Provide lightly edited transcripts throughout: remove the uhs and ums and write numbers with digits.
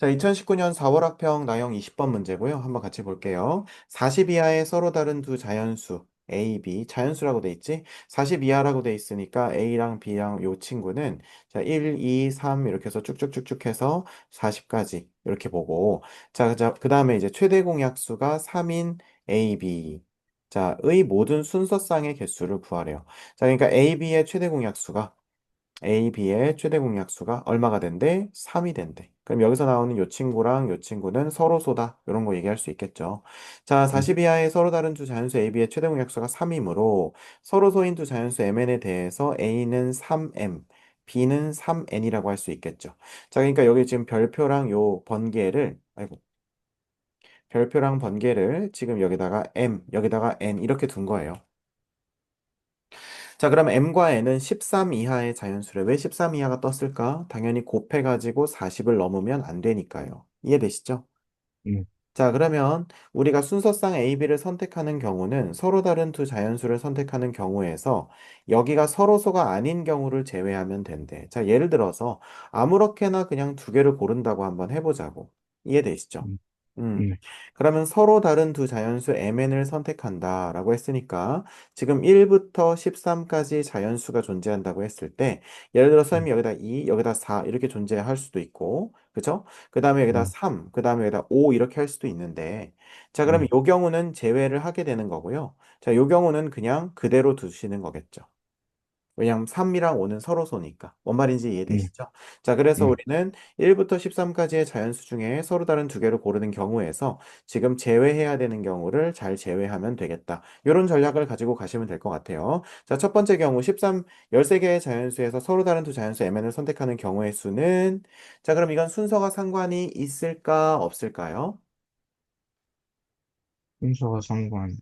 자, 2019년 4월 학평 나형 20번 문제고요. 한번 같이 볼게요. 40 이하의 서로 다른 두 자연수 A, B, 자연수라고 돼 있지? 40 이하라고 돼 있으니까 A랑 B랑 요 친구는 자, 1, 2, 3 이렇게 해서 쭉쭉쭉쭉 해서 40까지 이렇게 보고 자, 그다음에 이제 최대 공약수가 3인 A, B. 자, 의 모든 순서쌍의 개수를 구하래요. 자, 그러니까 A, B의 최대 공약수가 A, B의 최대 공약수가 얼마가 된대? 3이 된대. 그럼 여기서 나오는 요 친구랑 요 친구는 서로소다. 이런 거 얘기할 수 있겠죠. 자, 음, 40 이하의 서로 다른 두 자연수 A, B의 최대 공약수가 3이므로 서로소인 두 자연수 MN에 대해서 A는 3M, B는 3N이라고 할 수 있겠죠. 자, 그러니까 여기 지금 별표랑 요 번개를, 아이고, 별표랑 번개를 지금 여기다가 M, 여기다가 N 이렇게 둔 거예요. 자, 그럼 m과 n은 13 이하의 자연수래. 왜 13 이하가 떴을까? 당연히 곱해가지고 40을 넘으면 안 되니까요. 이해되시죠? 음, 자, 그러면 우리가 순서상 A, B를 선택하는 경우는 서로 다른 두 자연수를 선택하는 경우에서 여기가 서로소가 아닌 경우를 제외하면 된대. 자, 예를 들어서 아무렇게나 그냥 두 개를 고른다고 한번 해보자고. 이해되시죠? 음, 음. 음, 그러면 서로 다른 두 자연수 MN을 선택한다 라고 했으니까 지금 1부터 13까지 자연수가 존재한다고 했을 때 예를 들어 선생님이 여기다 2, 여기다 4 이렇게 존재할 수도 있고 그죠? 그 다음에 여기다 음, 3, 그 다음에 여기다 5 이렇게 할 수도 있는데 자 그러면 음, 요 경우는 제외를 하게 되는 거고요. 자, 요 경우는 그냥 그대로 두시는 거겠죠. 왜냐하면 3이랑 5는 서로소니까. 뭔 말인지 음, 이해되시죠? 자, 그래서 음. 우리는 1부터 13까지의 자연수 중에 서로 다른 두 개를 고르는 경우에서 지금 제외해야 되는 경우를 잘 제외하면 되겠다. 이런 전략을 가지고 가시면 될 것 같아요. 자, 첫 번째 경우 13, 13개의 자연수에서 서로 다른 두 자연수 MN을 선택하는 경우의 수는 자, 그럼 이건 순서가 상관이 있을까, 없을까요? 순서가 상관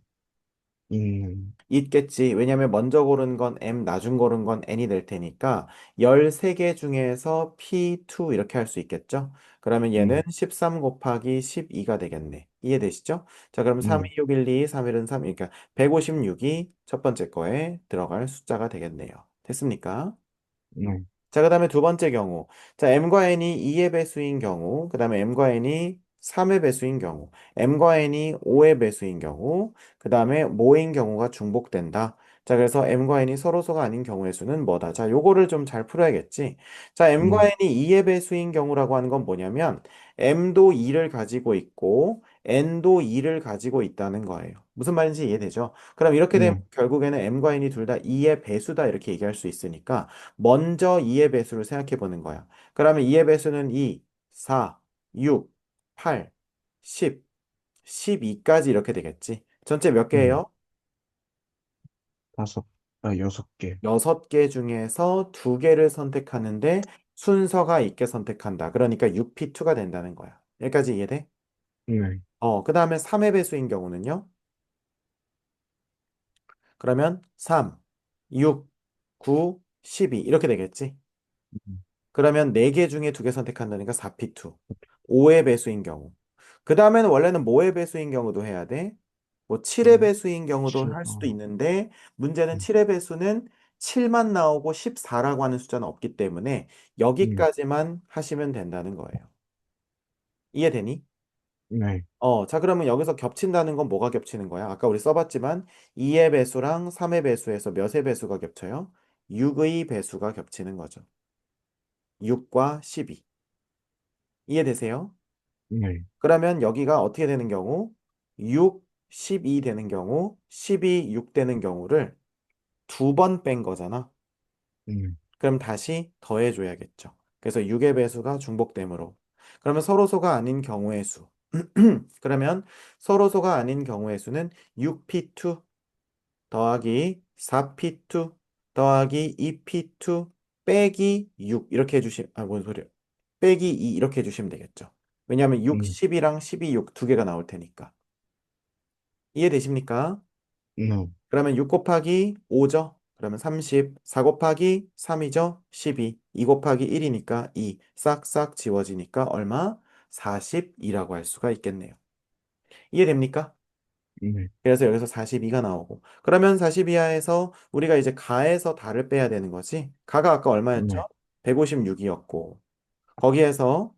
있는. 있겠지. 왜냐면 먼저 고른 건 M, 나중 고른 건 N이 될 테니까 13개 중에서 P2 이렇게 할 수 있겠죠? 그러면 얘는 음, 13 곱하기 12가 되겠네. 이해되시죠? 자, 그럼 3, 음, 2, 6, 1, 2, 3, 1은 3, 그러니까 156이 첫 번째 거에 들어갈 숫자가 되겠네요. 됐습니까? 네, 자, 그 다음에 두 번째 경우. 자, m과 n이 2의 배수인 경우, 그 다음에 m과 n이 3의 배수인 경우, m과 n이 5의 배수인 경우, 그 다음에 모인 경우가 중복된다. 자, 그래서 m과 n이 서로소가 아닌 경우의 수는 뭐다? 자, 요거를 좀 잘 풀어야겠지. 자, m과 음, n이 2의 배수인 경우라고 하는 건 뭐냐면, m도 2를 가지고 있고, n도 2를 가지고 있다는 거예요. 무슨 말인지 이해되죠? 그럼 이렇게 되면 네, 결국에는 m과 n이 둘 다 2의 배수다 이렇게 얘기할 수 있으니까, 먼저 2의 배수를 생각해 보는 거야. 그러면 2의 배수는 2, 4, 6, 8, 10, 12까지 이렇게 되겠지. 전체 몇 음. 개예요? 다섯, 6개. 6개 중에서 2개를 선택하는데 순서가 있게 선택한다. 그러니까 6P2가 된다는 거야. 여기까지 이해돼? 네, 그 다음에 3의 배수인 경우는요? 그러면 3, 6, 9, 12 이렇게 되겠지. 음, 그러면 4개 중에 2개 선택한다니까 4P2. 5의 배수인 경우. 그 다음에는 원래는 뭐의 배수인 경우도 해야 돼? 뭐 7의 배수인 경우도 할 수도 있는데 문제는 음, 7의 배수는 7만 나오고 14라고 하는 숫자는 없기 때문에 음, 여기까지만 하시면 된다는 거예요. 이해되니? 네, 자, 그러면 여기서 겹친다는 건 뭐가 겹치는 거야? 아까 우리 써봤지만 2의 배수랑 3의 배수에서 몇의 배수가 겹쳐요? 6의 배수가 겹치는 거죠. 6과 12. 이해되세요? 네, 그러면 여기가 어떻게 되는 경우? 6, 12 되는 경우, 12, 6 되는 경우를 두 번 뺀 거잖아. 음, 그럼 다시 더해줘야겠죠. 그래서 6의 배수가 중복되므로. 그러면 서로소가 아닌 경우의 수. 그러면 서로소가 아닌 경우의 수는 6p2 더하기 4p2 더하기 2p2 빼기 6 이렇게 해주시면, 뭔 소리야. 빼기 2 이렇게 해주시면 되겠죠. 왜냐하면 6, 음, 10이랑 12, 6 두 개가 나올 테니까. 이해되십니까? 네, 그러면 6 곱하기 5죠? 그러면 30, 4 곱하기 3이죠? 12, 2 곱하기 1이니까 2, 싹싹 지워지니까 얼마? 42라고 할 수가 있겠네요. 이해됩니까? 네, 그래서 여기서 42가 나오고. 그러면 42하에서 우리가 이제 가에서 다를 빼야 되는 거지. 가가 아까 얼마였죠? 네, 156이었고. 거기에서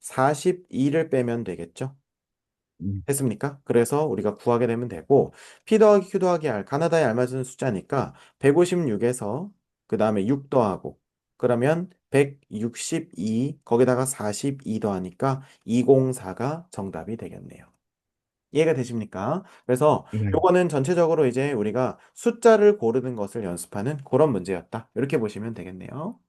42를 빼면 되겠죠? 음, 했습니까? 그래서 우리가 구하게 되면 되고 P 더하기 Q 더하기 R 가나다에 알맞은 숫자니까 156에서 그 다음에 6 더하고 그러면 162 거기다가 42 더하니까 204가 정답이 되겠네요. 이해가 되십니까? 그래서 네. 요거는 전체적으로 이제 우리가 숫자를 고르는 것을 연습하는 그런 문제였다. 이렇게 보시면 되겠네요.